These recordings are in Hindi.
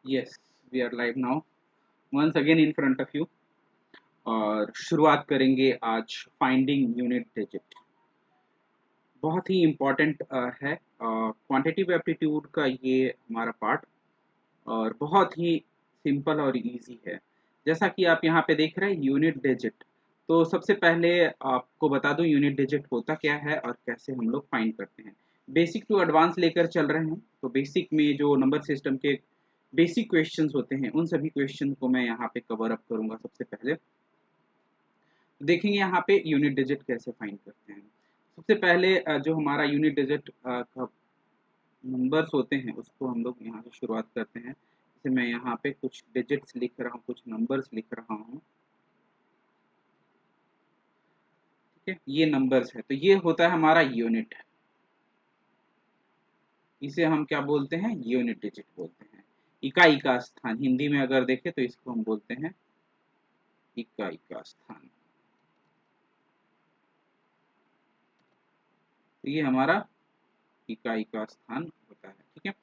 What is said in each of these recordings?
Yes, we are live now. Once again in front of you. और शुरुआत करेंगे आज फाइंडिंग यूनिट डिजिट। बहुत ही इम्पोर्टेंट है क्वांटिटेटिव एप्टीट्यूड का ये हमारा पार्ट, और बहुत ही सिंपल और इजी है। जैसा कि आप यहाँ पे देख रहे हैं यूनिट डिजिट। तो सबसे पहले आपको बता दूं यूनिट डिजिट होता क्या है और कैसे हम लोग फाइंड करते हैं। बेसिक टू एडवांस लेकर चल रहे हैं, तो बेसिक में जो नंबर सिस्टम के बेसिक क्वेश्चंस होते हैं उन सभी क्वेश्चन को मैं यहाँ पे कवर अप करूंगा। सबसे पहले देखेंगे यहाँ पे यूनिट डिजिट कैसे फाइंड करते हैं। सबसे पहले जो हमारा यूनिट डिजिट का नंबर्स होते हैं उसको हम लोग यहाँ से शुरुआत करते हैं। जैसे मैं यहाँ पे कुछ डिजिट्स लिख रहा हूँ, कुछ नंबर्स लिख रहा हूँ। ठीक है, ये नंबर्स है, तो ये होता है हमारा यूनिट। इसे हम क्या बोलते हैं? यूनिट डिजिट बोलते हैं। इकाई का स्थान, हिंदी में अगर देखें तो इसको हम बोलते हैं इकाई का स्थान। तो ये हमारा इकाई का स्थान होता है। ठीक है,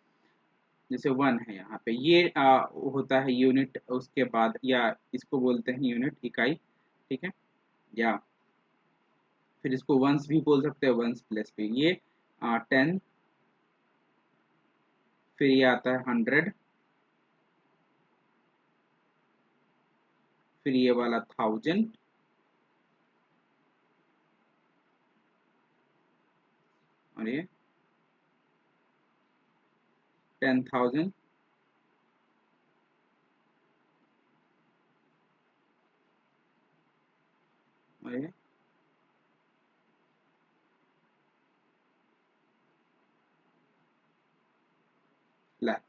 जैसे 1 है यहाँ पे, ये होता है यूनिट। उसके बाद या इसको बोलते हैं यूनिट, इकाई। ठीक है, या फिर इसको वंस भी बोल सकते हैं, वंस प्लस पे ये 10। फिर ये आता है 100। फिर ये वाला 1000। और ये 10,000। और ये लाख।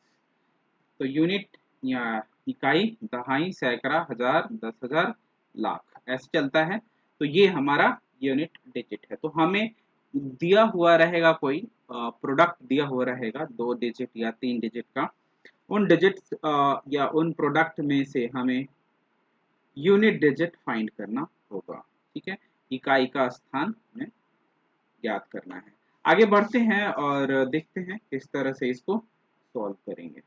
तो यूनिट या इकाई, दहाई, सैकड़ा, हजार, 10,000, लाख, ऐसे चलता है। तो ये हमारा यूनिट डिजिट है। तो हमें दिया हुआ रहेगा, कोई प्रोडक्ट दिया हुआ रहेगा 2 डिजिट या 3 डिजिट का। उन डिजिट्स या उन प्रोडक्ट में से हमें यूनिट डिजिट फाइंड करना होगा। ठीक है, इकाई का स्थान हमें याद करना है। आगे बढ़ते हैं और देखते हैं किस तरह से इसको सॉल्व करेंगे।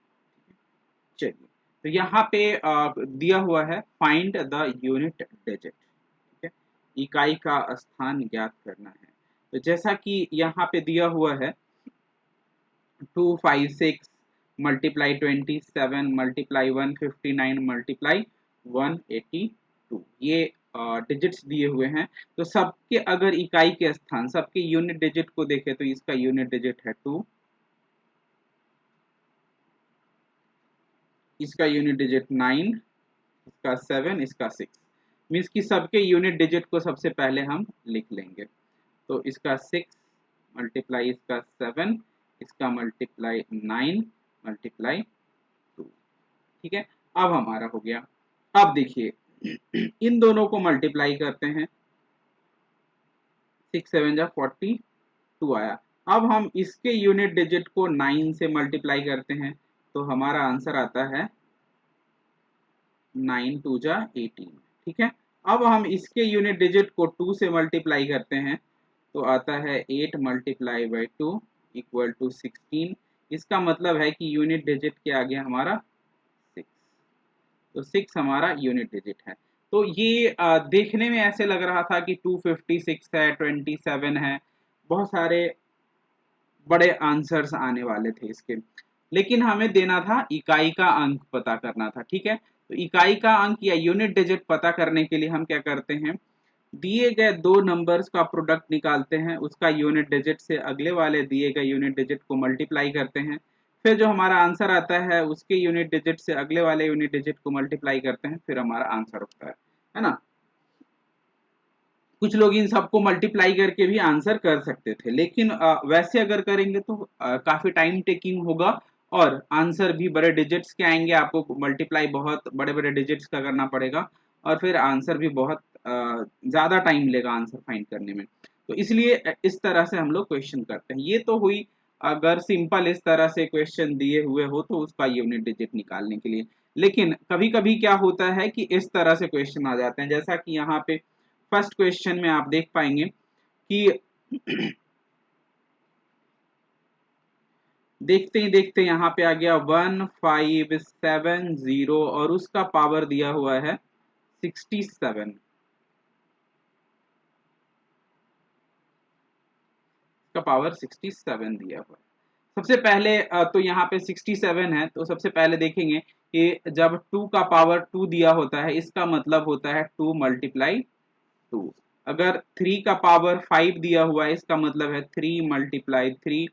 चलिए, तो यहाँ पे दिया हुआ है फाइंड द यूनिट डिजिट। ठीक है, इकाई का स्थान ज्ञात करना है। तो जैसा कि यहाँ पे दिया हुआ है 256 मल्टीप्लाई 27 मल्टीप्लाई 159 मल्टीप्लाई 182, ये डिजिट्स दिए हुए हैं। तो सबके अगर इकाई के स्थान, सबके यूनिट डिजिट को देखें तो इसका यूनिट डिजिट है 2, इसका यूनिट डिजिट 9, इसका 7, इसका 6। मीन्स कि सबके यूनिट डिजिट को सबसे पहले हम लिख लेंगे। तो इसका 6 मल्टीप्लाई इसका 7, इसका मल्टीप्लाई 9 मल्टीप्लाई 2। ठीक है, अब हमारा हो गया। अब देखिए इन दोनों को मल्टीप्लाई करते हैं, 6 7 जा 42 आया। अब हम इसके यूनिट डिजिट को 9 से मल्टीप्लाई करते हैं, तो हमारा आंसर आता है 9 2 जा 18। ठीक है, अब हम इसके यूनिट डिजिट को 2 से मल्टीप्लाई करते हैं, तो आता है 8 मल्टीप्लाई बाई 2 इक्वल टू 16। इसका मतलब है कि यूनिट डिजिट क्या आ गया हमारा 6। तो 6 हमारा यूनिट डिजिट है। तो ये देखने में ऐसे लग रहा था कि 256 है, 27 है, बहुत सारे बड़े आंसर्स आने वाले थे इसके। लेकिन हमें देना था इकाई का अंक पता करना था। ठीक है, तो इकाई का अंक या यूनिट डिजिट पता करने के लिए हम क्या करते हैं, दिए गए दो नंबर्स का प्रोडक्ट निकालते हैं, उसका यूनिट डिजिट से अगले वाले दिए गए यूनिट डिजिट को मल्टीप्लाई करते हैं। फिर जो हमारा आंसर आता है उसके यूनिट डिजिट से अगले वाले यूनिट डिजिट को मल्टीप्लाई करते हैं, फिर हमारा आंसर होता है ना। कुछ लोग इन सबको मल्टीप्लाई करके भी आंसर कर सकते थे, लेकिन वैसे अगर करेंगे तो काफी टाइम टेकिंग होगा और आंसर भी बड़े डिजिट्स के आएंगे। आपको मल्टीप्लाई बहुत बड़े बड़े डिजिट्स का करना पड़ेगा और फिर आंसर भी बहुत ज्यादा टाइम लेगा आंसर फाइंड करने में। तो इसलिए इस तरह से हम लोग क्वेश्चन करते हैं। ये तो हुई अगर सिंपल इस तरह से क्वेश्चन दिए हुए हो तो उसका यूनिट डिजिट निकालने के लिए। लेकिन कभी कभी क्या होता है कि इस तरह से क्वेश्चन आ जाते हैं, जैसा कि यहाँ पे फर्स्ट क्वेश्चन में आप देख पाएंगे कि देखते ही देखते यहाँ पे आ गया 1570 और उसका पावर दिया हुआ है 67, का पावर 67 दिया हुआ है। सबसे पहले तो यहाँ पे 67 है, तो सबसे पहले देखेंगे कि जब 2 का पावर 2 दिया होता है इसका मतलब होता है 2 मल्टीप्लाई 2। अगर 3 का पावर 5 दिया हुआ है इसका मतलब है 3 मल्टीप्लाई 3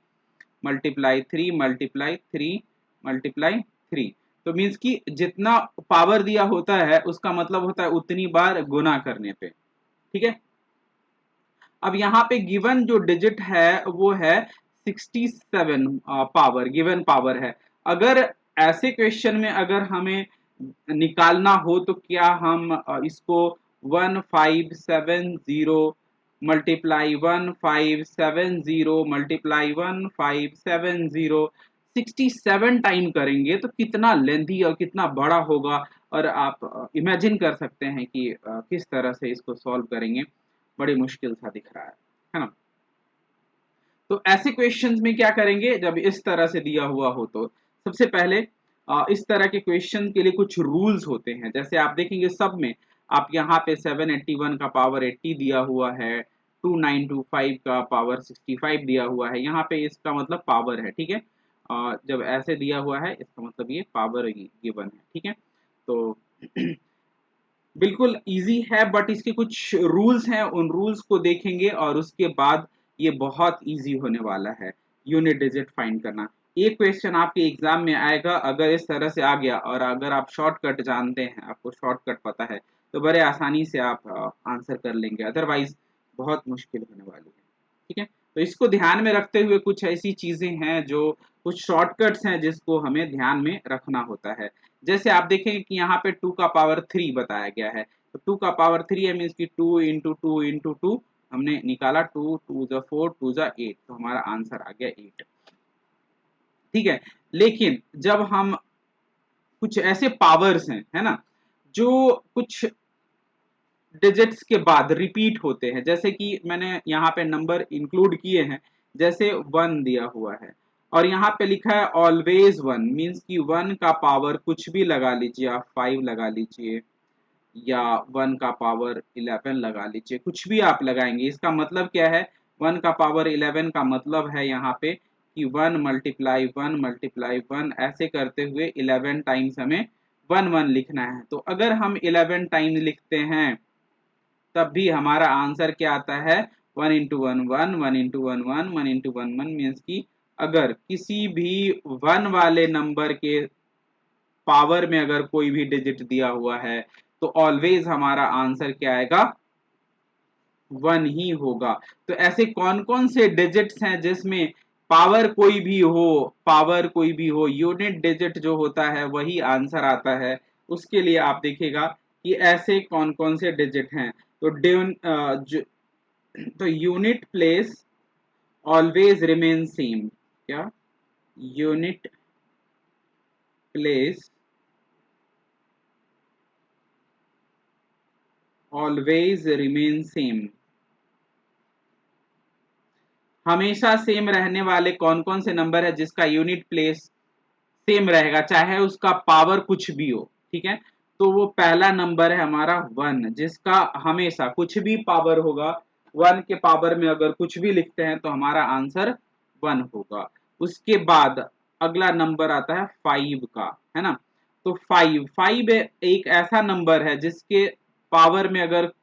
मल्टीप्लाई 3 मल्टीप्लाई 3 मल्टीप्लाई 3। तो मीन्स कि जितना पावर दिया होता है उसका मतलब होता है उतनी बार गुना करने पे। ठीक है, अब यहाँ पे गिवन जो डिजिट है वो है 67 पावर, गिवन पावर है। अगर ऐसे क्वेश्चन में अगर हमें निकालना हो तो क्या हम इसको 1570 मल्टीप्लाई 1570 मल्टीप्लाई 1570 67 टाइम करेंगे तो कितना लेंथी और कितना बड़ा होगा। और आप इमेजिन कर सकते हैं कि किस तरह से इसको सॉल्व करेंगे, बड़ी मुश्किल सा दिख रहा है ना। तो ऐसे क्वेश्चंस में क्या करेंगे जब इस तरह से दिया हुआ हो तो सबसे पहले इस तरह के क्वेश्चन के लिए कुछ रूल्स होते हैं। जैसे आप देखेंगे सब में आप यहाँ पे 781 का पावर 80 दिया हुआ है, 2925 का पावर 65 दिया हुआ है, यहाँ पे इसका मतलब पावर है। ठीक है, जब ऐसे दिया हुआ है इसका मतलब ये पावर गिवन है। ठीक है, तो बिल्कुल इजी है बट इसके कुछ रूल्स हैं, उन रूल्स को देखेंगे और उसके बाद ये बहुत इजी होने वाला है यूनिट डिजिट फाइंड करना। एक क्वेश्चन आपके एग्जाम में आएगा अगर इस तरह से आ गया और अगर आप शॉर्टकट जानते हैं, आपको शॉर्टकट पता है तो बड़े आसानी से आप आंसर कर लेंगे, अदरवाइज बहुत मुश्किल होने वाली है। ठीक है, तो इसको ध्यान में रखते हुए कुछ ऐसी चीजें हैं जो कुछ शॉर्टकट्स हैं जिसको हमें ध्यान में रखना होता है। जैसे आप देखेंगे कि यहाँ पे 2 का पावर 3 बताया गया है, तो 2 का पावर 3 है मीन्स की 2 इंटू 2 इंटू 2 हमने निकाला, 2 2 जा 4 2 जा 8, तो हमारा आंसर आ गया 8। ठीक है, लेकिन जब हम कुछ ऐसे पावर्स हैं है ना जो कुछ डिजिट्स के बाद रिपीट होते हैं, जैसे कि मैंने यहाँ पे नंबर इंक्लूड किए हैं, जैसे 1 दिया हुआ है और यहाँ पे लिखा है ऑलवेज 1, मीन्स कि 1 का पावर कुछ भी लगा लीजिए, आप 5 लगा लीजिए या 1 का पावर 11 लगा लीजिए, कुछ भी आप लगाएंगे इसका मतलब क्या है, 1 का पावर 11 का मतलब है यहाँ पे कि 1 मल्टीप्लाई 1 मल्टीप्लाई 1 ऐसे करते हुए 11 टाइम्स हमें 1 1 लिखना है। तो अगर हम 11 टाइम्स लिखते हैं तब भी हमारा आंसर क्या आता है, 1 इंटू 1 1 1 इंटू 1 1 1 इंटू 1 1, मीन्स की अगर किसी भी 1 वाले नंबर के पावर में अगर कोई भी डिजिट दिया हुआ है तो ऑलवेज हमारा आंसर क्या आएगा, 1 ही होगा। तो ऐसे कौन कौन से डिजिट्स हैं जिसमें पावर कोई भी हो, पावर कोई भी हो, यूनिट डिजिट जो होता है वही आंसर आता है, उसके लिए आप देखिएगा कि ऐसे कौन कौन से डिजिट हैं। तो तो unit place always remain same, क्या unit place always remain same, हमेशा सेम रहने वाले कौन कौन से नंबर है जिसका यूनिट प्लेस सेम रहेगा चाहे उसका पावर कुछ भी हो। ठीक है, तो वो पहला नंबर है हमारा 1, जिसका हमेशा कुछ भी पावर होगा, 1 के पावर में अगर कुछ भी लिखते हैं तो हमारा आंसर 1 होगा। उसके बाद अगला नंबर आता है 5 का, है ना। तो 5 एक ऐसा नंबर है जिसके पावर में अगर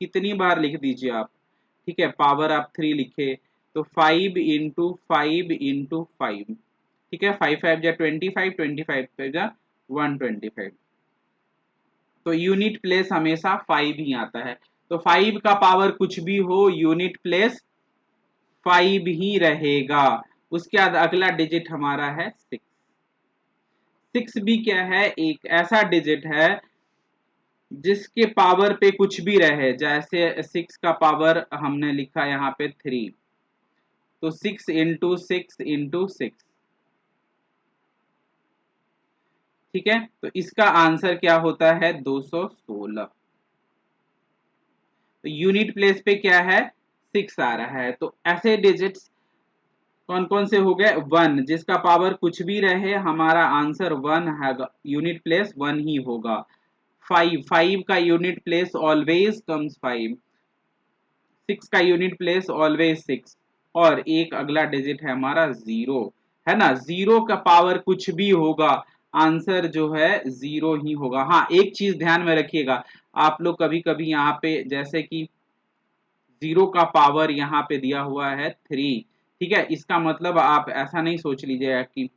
कितनी बार लिख दीजिए आप, ठीक है, पावर आप 3 लिखे तो 5 इंटू 5 इंटू 5, ठीक है, 5 5 जा 25, 25 जा 125, तो यूनिट प्लेस हमेशा 5 ही आता है। तो 5 का पावर कुछ भी हो यूनिट प्लेस 5 ही रहेगा। उसके बाद अगला डिजिट हमारा है 6। 6 भी क्या है, एक ऐसा डिजिट है जिसके पावर पे कुछ भी रहे, जैसे 6 का पावर हमने लिखा यहाँ पे 3, तो 6 इंटू 6 इंटू 6, ठीक है, तो इसका आंसर क्या होता है 216। तो यूनिट प्लेस पे क्या है 6 आ रहा है। तो ऐसे डिजिट्स कौन कौन से हो गए? 1, जिसका पावर कुछ भी रहे हमारा आंसर 1 है, यूनिट प्लेस 1 ही होगा। 5 का यूनिट प्लेस ऑलवेज कम्स 5। 6 का यूनिट प्लेस ऑलवेज 6। और एक अगला डिजिट है हमारा 0, है ना। 0 का पावर कुछ भी होगा, आंसर जो है 0 ही होगा। हाँ, एक चीज ध्यान में रखिएगा, आप लोग कभी कभी यहाँ पे जैसे कि 0 का पावर यहाँ पे दिया हुआ है 3, ठीक है। इसका मतलब आप ऐसा नहीं सोच लीजिएगा कि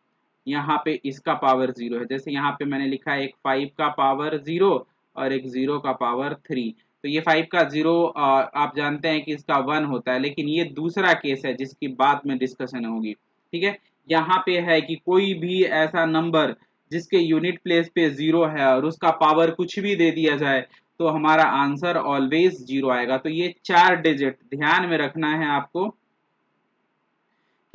यहाँ पे इसका पावर 0 है। जैसे यहाँ पे मैंने लिखा है एक 5 का पावर 0 और एक 0 का पावर 3। तो ये 5 का 0 आप जानते हैं कि इसका 1 होता है, लेकिन ये दूसरा केस है जिसकी बाद में डिस्कशन होगी, ठीक है। यहाँ पे है कि कोई भी ऐसा नंबर जिसके यूनिट प्लेस पे 0 है और उसका पावर कुछ भी दे दिया जाए तो हमारा आंसर ऑलवेज 0 आएगा। तो ये 4 डिजिट ध्यान में रखना है आपको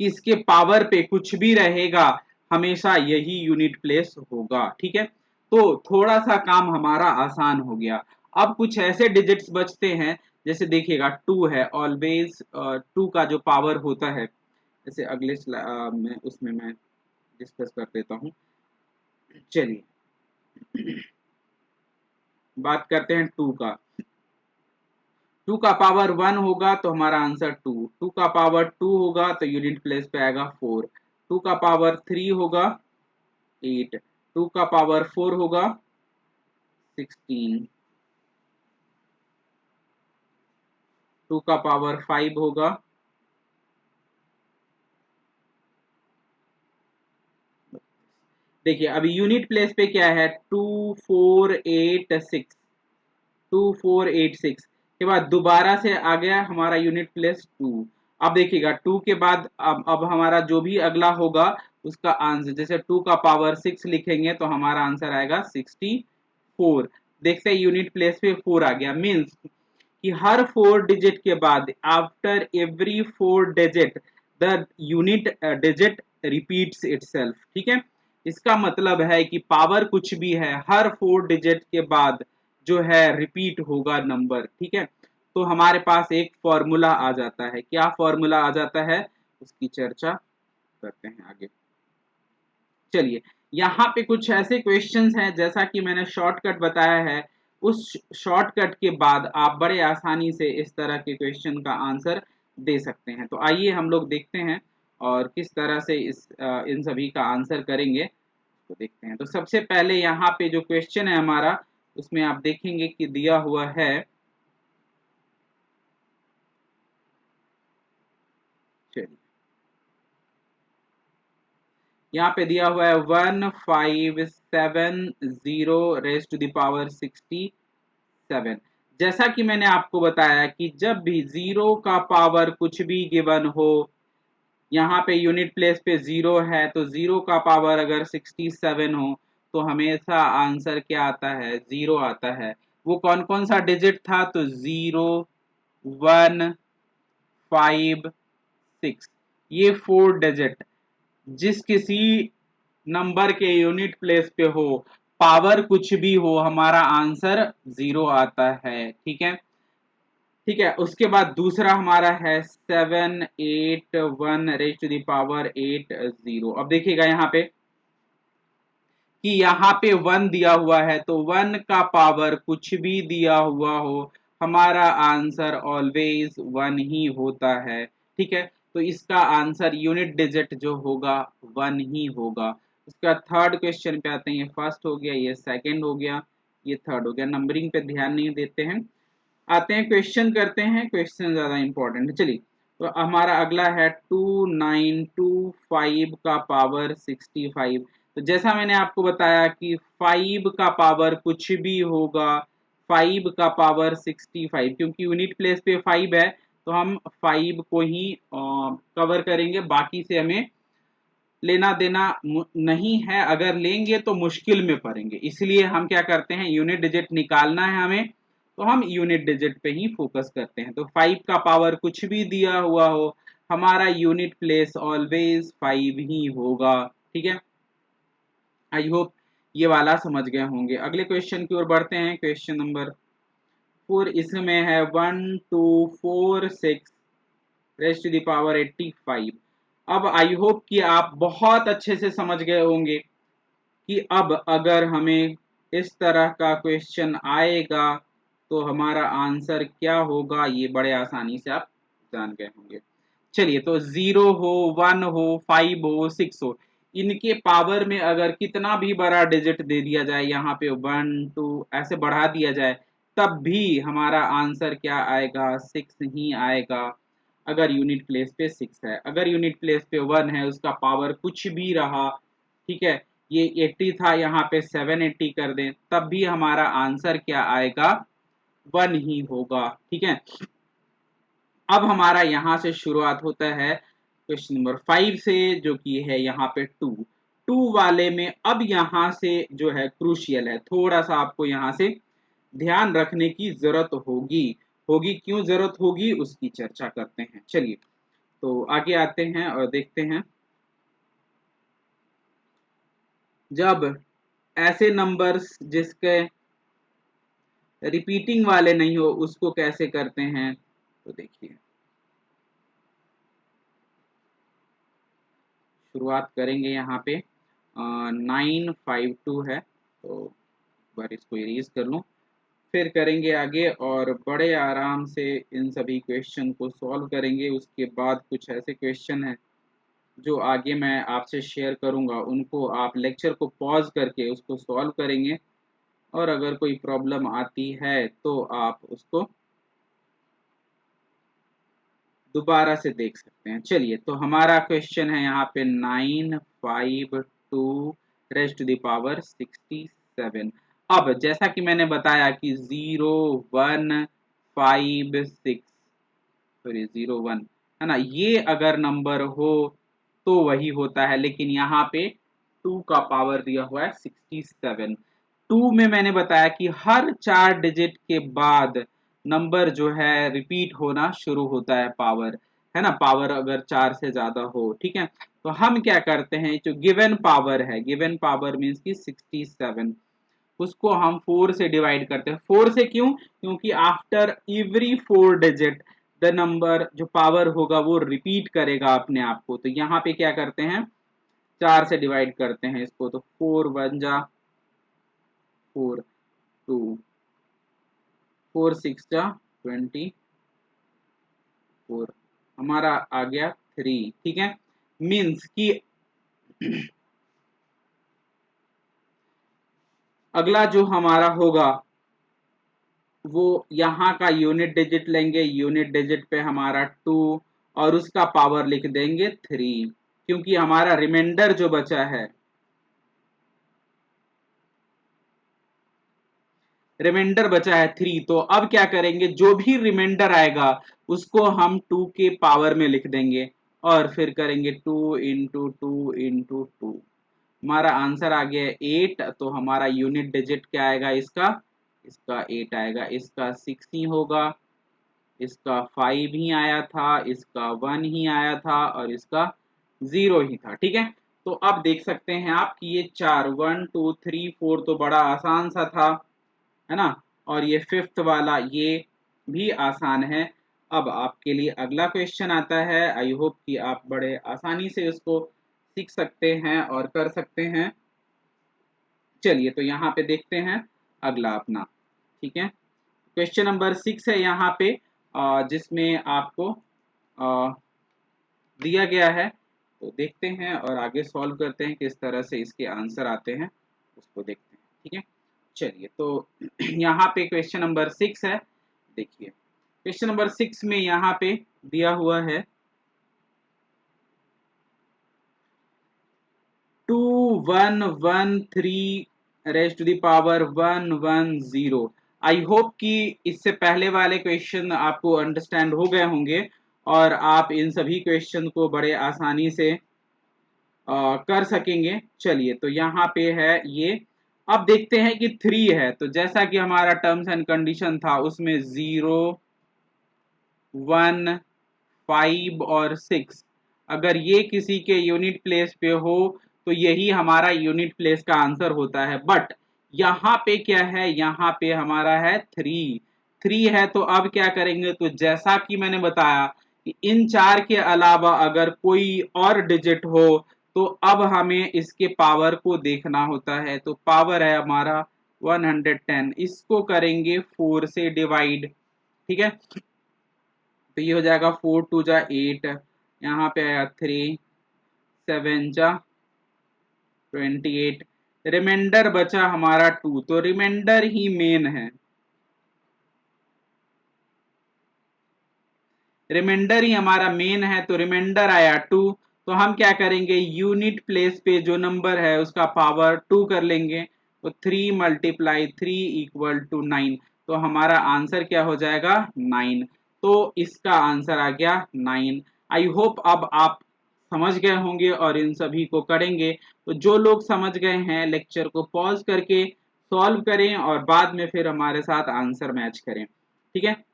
कि इसके पावर पे कुछ भी रहेगा हमेशा यही यूनिट प्लेस होगा, ठीक है। तो थोड़ा सा काम हमारा आसान हो गया। अब कुछ ऐसे डिजिट्स बचते हैं, जैसे देखिएगा 2 है ऑलवेज, 2 का जो पावर होता है, जैसे अगले में उसमें मैं डिस्कस कर देता हूँ। चलिए बात करते हैं 2 का। 2 का पावर 1 होगा तो हमारा आंसर 2। 2 का पावर 2 होगा तो यूनिट प्लेस पे आएगा 4। 2 का पावर 3 होगा 8। 2 का पावर 4 होगा 16। 2 का पावर 5 होगा, देखिए अभी यूनिट प्लेस पे क्या है, 2486। 2486 के बाद दोबारा से आ गया हमारा यूनिट प्लेस 2। अब देखिएगा 2 के बाद अब हमारा जो भी अगला होगा उसका आंसर, जैसे 2 का पावर 6 लिखेंगे तो हमारा आंसर आएगा 64। देखते हैं यूनिट प्लेस पे 4 आ गया, मीन्स कि हर 4 डिजिट के बाद after every 4 digit the unit digit repeats itself, ठीक है। इसका मतलब है कि पावर कुछ भी है हर 4 डिजिट के बाद जो है रिपीट होगा नंबर, ठीक है। तो हमारे पास एक फॉर्मूला आ जाता है। क्या फॉर्मूला आ जाता है उसकी चर्चा करते हैं आगे। चलिए यहाँ पे कुछ ऐसे क्वेश्चंस हैं, जैसा कि मैंने शॉर्टकट बताया है, उस शॉर्टकट के बाद आप बड़े आसानी से इस तरह के क्वेश्चन का आंसर दे सकते हैं। तो आइए हम लोग देखते हैं और किस तरह से इन सभी का आंसर करेंगे तो देखते हैं। तो सबसे पहले यहाँ पे जो क्वेश्चन है हमारा, उसमें आप देखेंगे कि दिया हुआ है, चलिए यहाँ पे दिया हुआ है 1570 रेज टू द पावर 67। जैसा कि मैंने आपको बताया कि जब भी 0 का पावर कुछ भी गिवन हो, यहाँ पे यूनिट प्लेस पे 0 है तो 0 का पावर अगर 67 हो तो हमेशा आंसर क्या आता है, 0 आता है। वो कौन कौन सा डिजिट था, तो 0, 1, 5, 6, ये 4 डिजिट जिस किसी नंबर के यूनिट प्लेस पे हो, पावर कुछ भी हो, हमारा आंसर 0 आता है, ठीक है। ठीक है, उसके बाद दूसरा हमारा है 781 रेज टू द पावर 80। अब देखिएगा यहाँ पे कि यहाँ पे 1 दिया हुआ है तो 1 का पावर कुछ भी दिया हुआ हो हमारा आंसर ऑलवेज 1 ही होता है, ठीक है। तो इसका आंसर यूनिट डिजिट जो होगा 1 ही होगा। उसका थर्ड क्वेश्चन पे आते हैं, ये फर्स्ट हो गया, ये सेकंड हो गया, ये थर्ड हो गया। नंबरिंग पे ध्यान नहीं देते हैं, आते हैं क्वेश्चन करते हैं। क्वेश्चन ज्यादा इंपॉर्टेंट है। चलिए तो हमारा अगला है 2925 का पावर 65। तो जैसा मैंने आपको बताया कि 5 का पावर कुछ भी होगा, 5 का पावर 65, क्योंकि यूनिट प्लेस पे 5 है तो हम 5 को ही कवर करेंगे, बाकी से हमें लेना देना नहीं है। अगर लेंगे तो मुश्किल में पड़ेंगे, इसलिए हम क्या करते हैं, यूनिट डिजिट निकालना है हमें तो हम यूनिट डिजिट पे ही फोकस करते हैं। तो 5 का पावर कुछ भी दिया हुआ हो हमारा यूनिट प्लेस ऑलवेज 5 ही होगा, ठीक है। आई होप ये वाला समझ गए होंगे। अगले क्वेश्चन की ओर बढ़ते हैं। क्वेश्चन नंबर 4, इसमें है 1246 रेज टू द पावर 85। अब आई होप कि आप बहुत अच्छे से समझ गए होंगे कि अब अगर हमें इस तरह का क्वेश्चन आएगा तो हमारा आंसर क्या होगा, ये बड़े आसानी से आप जान गए होंगे। चलिए, तो 0 हो, 1 हो, 5 हो, 6 हो, इनके पावर में अगर कितना भी बड़ा डिजिट दे दिया जाए, यहाँ पे 1 2 ऐसे बढ़ा दिया जाए, तब भी हमारा आंसर क्या आएगा, 6 ही आएगा। अगर यूनिट प्लेस पे 6 है, अगर यूनिट प्लेस पे 1 है, उसका पावर कुछ भी रहा, ठीक है, ये 80 था, यहाँ पे 780 कर दें, तब भी हमारा आंसर क्या आएगा, 1 ही होगा। ठीक है, अब हमारा यहाँ से शुरुआत होता है क्वेश्चन नंबर 5 से, जो कि है यहाँ पे 2 वाले में। अब यहाँ से जो है क्रूशियल है, थोड़ा सा आपको यहाँ से ध्यान रखने की जरूरत होगी। क्यों जरूरत होगी उसकी चर्चा करते हैं। चलिए, तो आगे आते हैं और देखते हैं। जब ऐसे नंबर्स जिसके रिपीटिंग वाले नहीं हो, उसको कैसे करते हैं, तो देखिए, शुरुआत करेंगे यहाँ पे 952 है, तो एक बार इसको इरेज कर लूँ, फिर करेंगे आगे और बड़े आराम से इन सभी क्वेश्चन को सॉल्व करेंगे। उसके बाद कुछ ऐसे क्वेश्चन हैं जो आगे मैं आपसे शेयर करूंगा, उनको आप लेक्चर को पॉज करके उसको सॉल्व करेंगे, और अगर कोई प्रॉब्लम आती है तो आप उसको दोबारा से देख सकते हैं। चलिए, तो हमारा क्वेश्चन है यहाँ पे 952 रेज़ टू द पावर 67। अब जैसा कि मैंने बताया कि 0156, सॉरी 01 है ना, ये अगर नंबर हो तो वही होता है, लेकिन यहाँ पे 2 का पावर दिया हुआ है 67। 2 में मैंने बताया कि हर 4 डिजिट के बाद नंबर जो है रिपीट होना शुरू होता है, पावर, है ना, पावर अगर 4 से ज्यादा हो। ठीक है, तो हम क्या करते हैं, जो गिवन पावर है, गिवन पावर मीन्स की 67, उसको हम 4 से डिवाइड करते हैं। 4 से क्यों, क्योंकि after every 4 digit the number जो पावर होगा वो रिपीट करेगा अपने आप को। तो यहाँ पे क्या करते हैं, 4 से डिवाइड करते हैं इसको, तो 4 1 जा 4, 2 4 6 जा 24, हमारा आ गया 3। ठीक है, मीन्स कि अगला जो हमारा होगा वो यहाँ का यूनिट डिजिट लेंगे, यूनिट डिजिट पे हमारा 2 और उसका पावर लिख देंगे 3, क्योंकि हमारा रिमाइंडर जो बचा है, रिमाइंडर बचा है 3, तो अब क्या करेंगे, जो भी रिमाइंडर आएगा उसको हम 2 के पावर में लिख देंगे और फिर करेंगे 2 इंटू 2 इंटू 2। हमारा आंसर आ गया 8। तो हमारा यूनिट डिजिट क्या आएगा, इसका 8 आएगा, इसका 6 ही होगा, इसका 5 ही आया था, इसका 1 ही आया था और इसका 0 ही था। ठीक है, तो अब देख सकते हैं आप कि ये 4 1 2 3 4 तो बड़ा आसान सा था, है ना, और ये फिफ्थ वाला ये भी आसान है। अब आपके लिए अगला क्वेश्चन आता है, आई होप कि आप बड़े आसानी से इसको सीख सकते हैं और कर सकते हैं। चलिए, तो यहाँ पे देखते हैं अगला अपना। ठीक है, क्वेश्चन नंबर 6 है यहाँ पे, जिसमें आपको दिया गया है, तो देखते हैं और आगे सॉल्व करते हैं किस तरह से इसके आंसर आते हैं, उसको देखते हैं। ठीक है, चलिए, तो यहाँ पे क्वेश्चन नंबर 6 है। देखिए, क्वेश्चन नंबर 6 में यहाँ पे दिया हुआ है 2113 raise to the power 110। I hope कि इससे पहले वाले क्वेश्चन आपको अंडरस्टैंड हो गए होंगे और आप इन सभी क्वेश्चन को बड़े आसानी से कर सकेंगे। चलिए, तो यहाँ पे है ये। अब देखते हैं कि 3 है, तो जैसा कि हमारा टर्म्स एंड कंडीशन था उसमें 0 1 5 और 6, अगर ये किसी के यूनिट प्लेस पे हो तो यही हमारा यूनिट प्लेस का आंसर होता है। बट यहाँ पे क्या है, यहाँ पे हमारा है 3 है, तो अब क्या करेंगे, तो जैसा कि मैंने बताया कि इन 4 के अलावा अगर कोई और डिजिट हो तो अब हमें इसके पावर को देखना होता है। तो पावर है हमारा 110, इसको करेंगे 4 से डिवाइड। ठीक है, तो ये हो जाएगा 4 2 जा 8, यहाँ पे आया 3, 7 जा 28, रिमाइंडर बचा हमारा 2, तो रिमाइंडर ही मेन है, रिमाइंडर ही हमारा मेन है। तो रिमाइंडर आया 2, तो हम क्या करेंगे, यूनिट प्लेस पे जो नंबर है उसका पावर 2 कर लेंगे। तो 3 मल्टीप्लाई 3 इक्वल टू 9, तो हमारा आंसर क्या हो जाएगा 9। तो इसका आंसर आ गया 9। आई होप अब आप समझ गए होंगे और इन सभी को करेंगे। तो जो लोग समझ गए हैं लेक्चर को पॉज करके सॉल्व करें और बाद में फिर हमारे साथ आंसर मैच करें। ठीक है,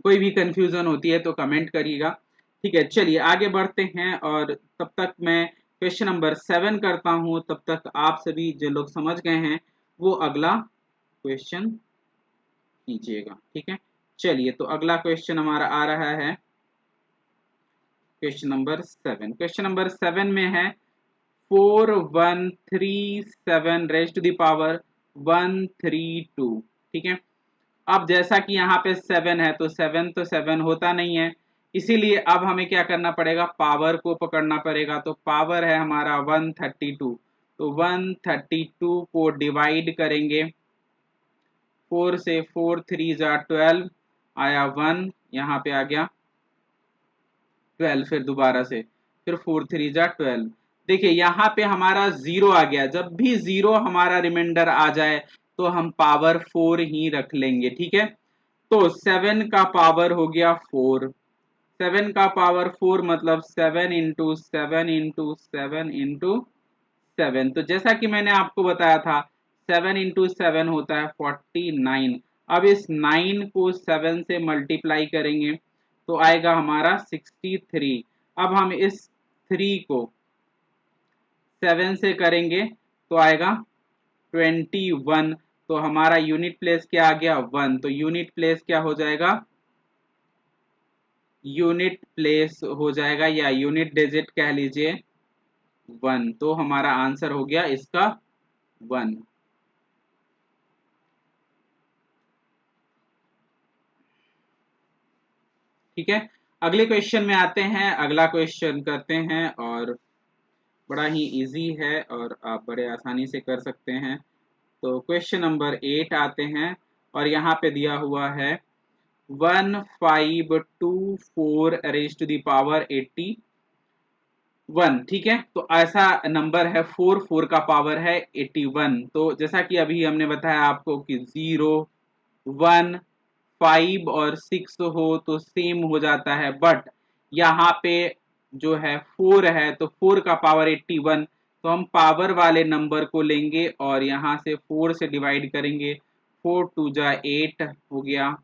कोई भी कंफ्यूजन होती है तो कमेंट करिएगा। ठीक है, चलिए आगे बढ़ते हैं और तब तक मैं क्वेश्चन नंबर 7 करता हूं, तब तक आप सभी जो लोग समझ गए हैं वो अगला क्वेश्चन कीजिएगा। ठीक है, चलिए तो अगला क्वेश्चन हमारा आ रहा है क्वेश्चन नंबर 7। क्वेश्चन नंबर 7 में है 4137 रेज टू द पावर 132। ठीक है, अब जैसा कि यहाँ पे 7 है तो 7 तो 7 होता नहीं है, इसीलिए अब हमें क्या करना पड़ेगा, पावर को पकड़ना पड़ेगा। तो पावर है हमारा 132, तो 132 को डिवाइड करेंगे 4 से, 4 3 जा 12 आया 1, यहाँ पे आ गया 12, फिर दोबारा से, फिर 4 3 जा 12। देखिए यहाँ पे हमारा 0 आ गया, जब भी 0 हमारा रिमाइंडर आ जाए तो हम पावर 4 ही रख लेंगे। ठीक है, तो 7 का पावर हो गया 4, 7 का पावर 4 मतलब 7 इंटू 7 इंटू 7 इंटू 7। तो जैसा कि मैंने आपको बताया था 7 इंटू 7 होता है 49। अब इस 9 को 7 से मल्टीप्लाई करेंगे तो आएगा हमारा 63। अब हम इस 3 को 7 से करेंगे तो आएगा 21। तो हमारा यूनिट प्लेस क्या आ गया 1, तो यूनिट प्लेस क्या हो जाएगा, यूनिट प्लेस हो जाएगा या यूनिट डिजिट कह लीजिए 1। तो हमारा आंसर हो गया इसका 1। ठीक है, अगले क्वेश्चन में आते हैं, अगला क्वेश्चन करते हैं और बड़ा ही इजी है और आप बड़े आसानी से कर सकते हैं। तो क्वेश्चन नंबर 8 आते हैं और यहाँ पे दिया हुआ है 1524 रेज टू द पावर 81। ठीक है, तो ऐसा नंबर है 4, 4 का पावर है 81। तो जैसा कि अभी हमने बताया आपको कि 0 1 5 और 6 हो तो सेम हो जाता है, बट यहाँ पे जो है 4 है तो 4 का पावर 81, तो हम पावर वाले नंबर को लेंगे और यहाँ से 4 से डिवाइड करेंगे, 4 2 जा 8 हो गया,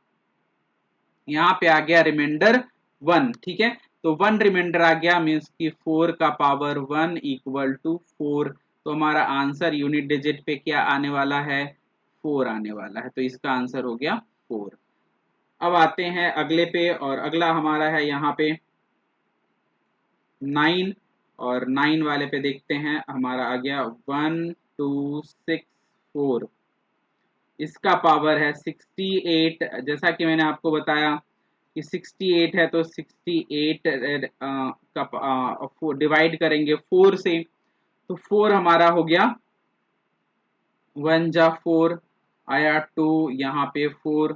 यहाँ पे आ गया रिमाइंडर 1। ठीक है, तो 1 रिमाइंडर आ गया, मीन्स कि 4 का पावर 1 इक्वल टू 4। तो हमारा आंसर यूनिट डिजिट पे क्या आने वाला है, 4 आने वाला है, तो इसका आंसर हो गया 4। अब आते हैं अगले पे और अगला हमारा है यहाँ पे 9, और 9 वाले पे देखते हैं, हमारा आ गया 1264, इसका पावर है 68। जैसा कि मैंने आपको बताया कि 68 है तो 68 का डिवाइड करेंगे 4 से, तो 4 हमारा हो गया 1 जा 4 आया 2, यहाँ पे 4,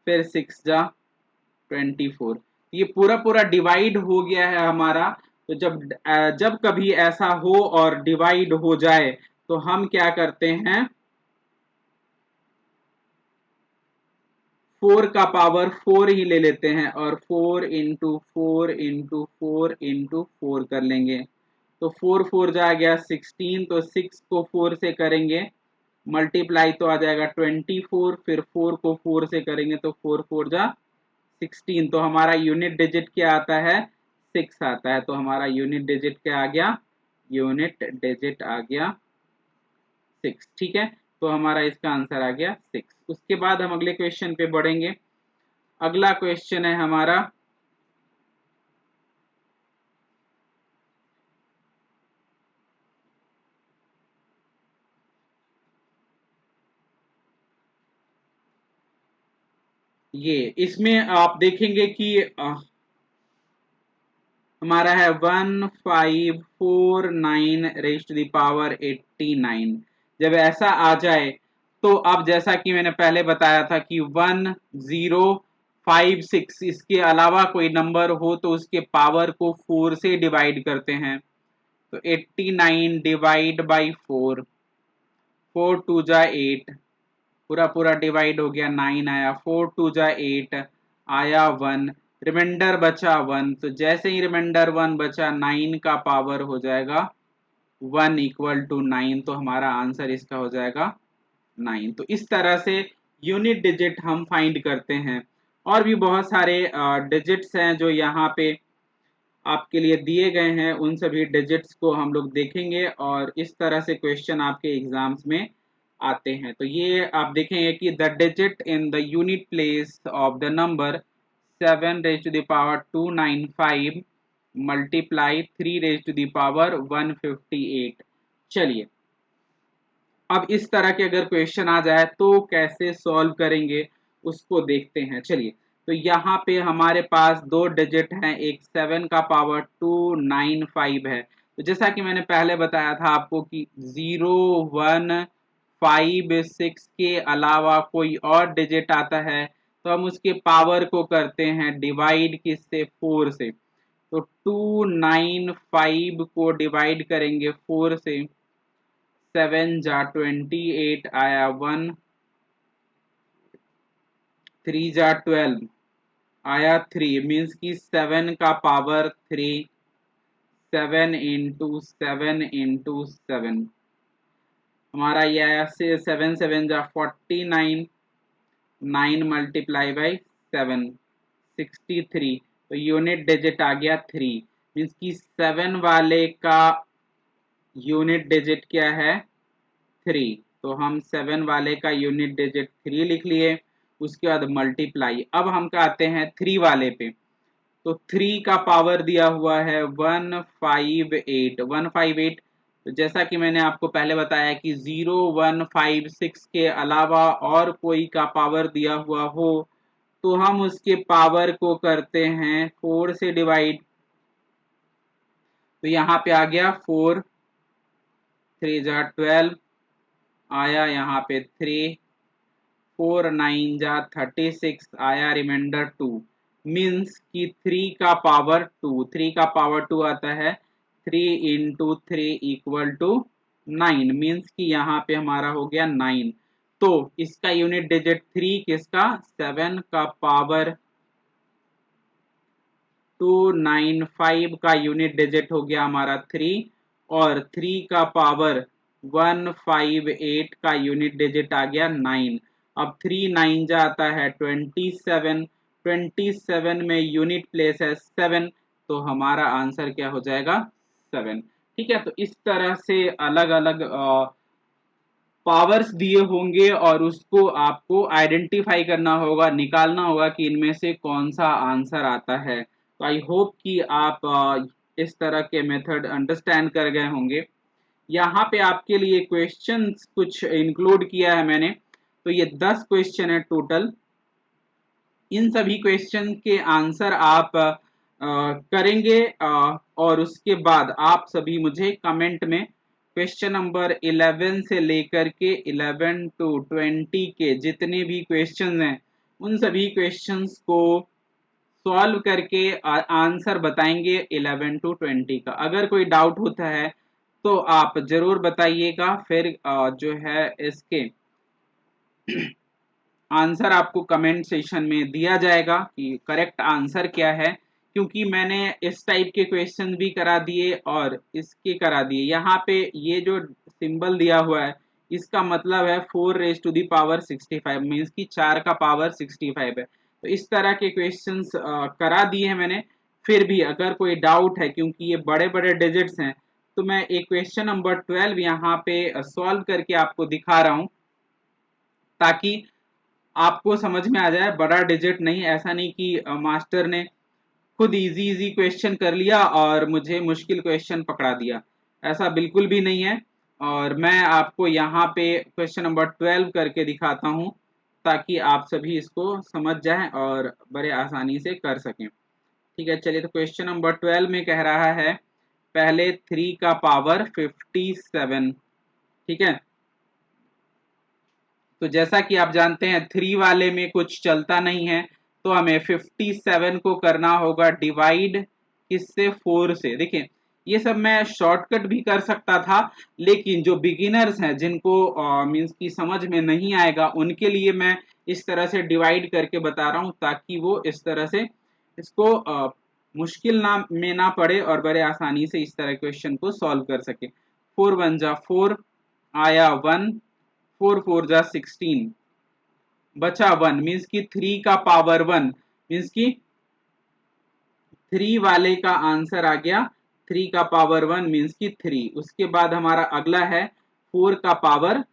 फिर 6 जा 24। ये पूरा पूरा डिवाइड हो गया है हमारा। तो जब कभी ऐसा हो और डिवाइड हो जाए तो हम क्या करते हैं, 4 का पावर 4 ही ले लेते हैं और 4 इंटू 4 इंटू 4 इंटू 4 कर लेंगे। तो 4 4 जा गया 16, तो 6 को 4 से करेंगे मल्टीप्लाई तो आ जाएगा 24, फिर 4 को 4 से करेंगे तो 4 4 जा 16। तो हमारा यूनिट डिजिट क्या आता है, 6 आता है। तो हमारा यूनिट डिजिट क्या आ गया, यूनिट डिजिट आ गया 6। ठीक है, तो हमारा इसका आंसर आ गया 6। उसके बाद हम अगले क्वेश्चन पे बढ़ेंगे। अगला क्वेश्चन है हमारा ये इसमें आप देखेंगे कि हमारा है 1549 रेज़ टू द पावर 89। जब ऐसा आ जाए तो अब जैसा कि मैंने पहले बताया था कि 1056 इसके अलावा कोई नंबर हो तो उसके पावर को 4 से डिवाइड करते हैं। तो 89 डिवाइड बाई 4, 4 टू जा 8, पूरा पूरा डिवाइड हो गया, 9 आया, 4 टू जा 8 आया 1, रिमाइंडर बचा 1। तो जैसे ही रिमाइंडर 1 बचा 9 का पावर हो जाएगा 1 इक्वल टू 9। तो हमारा आंसर इसका हो जाएगा 9। तो इस तरह से यूनिट डिजिट हम फाइंड करते हैं। और भी बहुत सारे डिजिट्स हैं जो यहाँ पे आपके लिए दिए गए हैं, उन सभी डिजिट्स को हम लोग देखेंगे और इस तरह से क्वेश्चन आपके एग्जाम्स में आते हैं। तो ये आप देखेंगे कि the digit in the unit place of the number 7 raise to the power 295 multiply 3 raise to the power 158। चलिए अब इस तरह के अगर क्वेश्चन आ जाए तो कैसे सॉल्व करेंगे उसको देखते हैं। चलिए तो यहाँ पे हमारे पास दो डिजिट हैं, एक 7 का पावर 295 है। तो जैसा कि मैंने पहले बताया था आपको कि 0156 के अलावा कोई और डिजिट आता है तो हम उसके पावर को करते हैं डिवाइड किससे, 4 से। तो 295 को डिवाइड करेंगे 4 से, 7 जा 28 आया 1, 3 जा 12 आया 3, मीन्स कि 7 का पावर 3, 7 इंटू 7 इंटू 7 हमारा ये आया से 7 7 जा 49, 9 मल्टीप्लाई बाई 7 63। तो यूनिट डिजिट आ गया 3, मीन्स कि 7 वाले का यूनिट डिजिट क्या है, 3। तो हम 7 वाले का यूनिट डिजिट 3 लिख लिए। उसके बाद मल्टीप्लाई, अब हम आते हैं 3 वाले पे। तो 3 का पावर दिया हुआ है 158, 158। तो जैसा कि मैंने आपको पहले बताया कि 0156 के अलावा और कोई का पावर दिया हुआ हो तो हम उसके पावर को करते हैं 4 से डिवाइड। तो यहाँ पे आ गया 4, 3 जा 12 आया यहाँ पे 3, 4 9 जा 36 आया रिमाइंडर 2, मीन्स कि 3 का पावर 2, 3 का पावर 2 आता है, 3 इंटू 3 इक्वल टू 9, मीन्स कि यहाँ पे हमारा हो गया 9। तो इसका यूनिट डिजिट 3, किसका, 7 का पावर 295 का यूनिट डिजिट हो गया हमारा 3, और 3 का पावर 158 का यूनिट डिजिट आ गया 9। अब 3 9 जाता है 27, 27 में यूनिट प्लेस है 7, तो हमारा आंसर क्या हो जाएगा, 7। ठीक है, तो इस तरह से अलग अलग पावर्स दिए होंगे और उसको आपको आइडेंटिफाई करना होगा, निकालना होगा कि इनमें से कौन सा आंसर आता है। तो आई होप कि आप इस तरह के मेथड अंडरस्टैंड कर गए होंगे। यहाँ पे आपके लिए क्वेश्चंस कुछ इंक्लूड किया है मैंने। तो ये 10 क्वेश्चन है टोटल। इन सभी क्वेश्चन के आंसर आप करेंगे और उसके बाद आप सभी मुझे कमेंट में क्वेश्चन नंबर 11 से लेकर के 11 टू 20 के जितने भी क्वेश्चन हैं उन सभी क्वेश्चंस को सॉल्व करके आंसर बताएंगे 11 टू 20 का। अगर कोई डाउट होता है तो आप जरूर बताइएगा, फिर जो है इसके आंसर आपको कमेंट सेक्शन में दिया जाएगा कि करेक्ट आंसर क्या है। क्योंकि मैंने इस टाइप के क्वेश्चन भी करा दिए और इसके करा दिए। यहाँ पे ये जो सिंबल दिया हुआ है इसका मतलब है 4 raise to the power 65, means कि 4 का पावर 65 है। तो इस तरह के क्वेश्चंस करा दिए हैं मैंने। फिर भी अगर कोई डाउट है, क्योंकि ये बड़े बड़े डिजिट्स हैं, तो मैं एक क्वेश्चन नंबर 12 यहाँ पे सॉल्व करके आपको दिखा रहा हूँ ताकि आपको समझ में आ जाए। बड़ा डिजिट नहीं, ऐसा नहीं कि मास्टर ने खुद इजी इजी क्वेश्चन कर लिया और मुझे मुश्किल क्वेश्चन पकड़ा दिया, ऐसा बिल्कुल भी नहीं है। और मैं आपको यहाँ पे क्वेश्चन नंबर 12 करके दिखाता हूँ। ताकि आप सभी इसको समझ जाएं और बड़े आसानी से कर सकें। ठीक है, चलिए तो क्वेश्चन नंबर 12 में कह रहा है पहले 3 का पावर 57। ठीक है, तो जैसा कि आप जानते हैं 3 वाले में कुछ चलता नहीं है, तो हमें 57 को करना होगा डिवाइड किससे, 4 से। देखिए ये सब मैं शॉर्टकट भी कर सकता था, लेकिन जो बिगिनर्स हैं जिनको मींस की समझ में नहीं आएगा उनके लिए मैं इस तरह से डिवाइड करके बता रहा हूं, ताकि वो इस तरह से इसको मुश्किल ना में ना पड़े और बड़े आसानी से इस तरह क्वेश्चन को सॉल्व कर सके। 4 1 जा 4 आया 1, 4 4 जा 16 बचा 1, मीन्स की 3 का पावर 1, मीन्स की 3 वाले का आंसर आ गया 3 का पावर 1 मीन्स की 3। उसके बाद हमारा अगला है 4 का पावर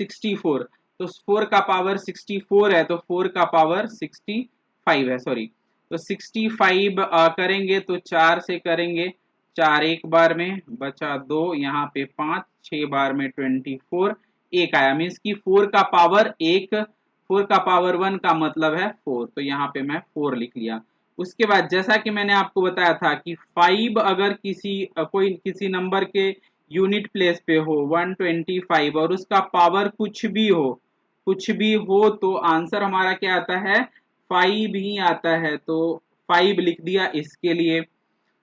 64, तो 4 का पावर 64 है तो 4 का पावर 65 है, सॉरी, तो 65 करेंगे तो 4 से करेंगे, 4 एक बार में बचा 2, यहाँ पे 5, 6 बार में 24, एक आया, मीन्स की 4 का पावर 1, 4 का पावर 1 का मतलब है 4, तो यहाँ पे मैं 4 लिख लिया। उसके बाद जैसा कि मैंने आपको बताया था कि 5 अगर कोई किसी नंबर के यूनिट प्लेस पे हो 125 और उसका पावर कुछ भी हो तो आंसर हमारा क्या आता है, 5 ही आता है, तो 5 लिख दिया इसके लिए।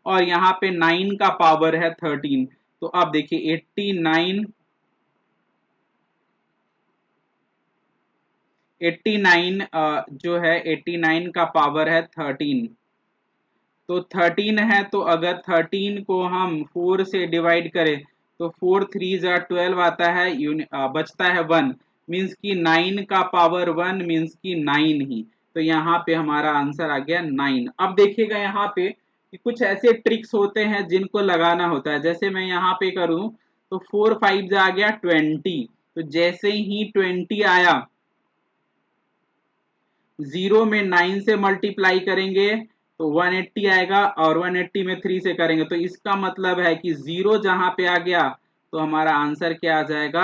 और यहाँ पे 9 का पावर है 13, तो अब देखिए 89 जो है 89 का पावर है 13, तो 13 है, तो अगर 13 को हम 4 से डिवाइड करें तो 4 3 जा 12 आता है, बचता है 1, मीन्स की 9 का पावर 1 मीन्स की 9 ही, तो यहाँ पे हमारा आंसर आ गया 9। अब देखिएगा यहाँ पे कि कुछ ऐसे ट्रिक्स होते हैं जिनको लगाना होता है, जैसे मैं यहाँ पे करूं तो 4 5 जा आ गया 20, तो जैसे ही 20 आया, 0 में 9 से मल्टीप्लाई करेंगे तो 180 आएगा, और 180 में 3 से करेंगे, तो इसका मतलब है कि 0 जहां पे आ गया तो हमारा आंसर क्या आ जाएगा,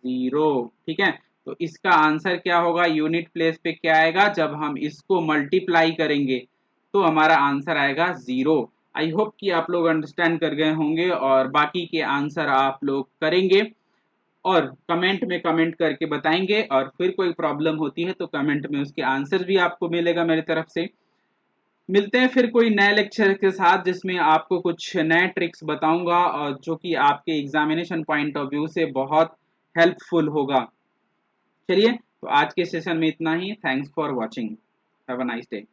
0। ठीक है, तो इसका आंसर क्या होगा, यूनिट प्लेस पे क्या आएगा, जब हम इसको मल्टीप्लाई करेंगे तो हमारा आंसर आएगा 0। आई होप कि आप लोग अंडरस्टैंड कर गए होंगे और बाकी के आंसर आप लोग करेंगे और कमेंट में कमेंट करके बताएंगे, और फिर कोई प्रॉब्लम होती है तो कमेंट में उसके आंसर भी आपको मिलेगा मेरी तरफ से। मिलते हैं फिर कोई नए लेक्चर के साथ जिसमें आपको कुछ नए ट्रिक्स बताऊंगा और जो कि आपके एग्जामिनेशन पॉइंट ऑफ व्यू से बहुत हेल्पफुल होगा। चलिए, तो आज के सेशन में इतना ही। Thanks for watching, have a nice day.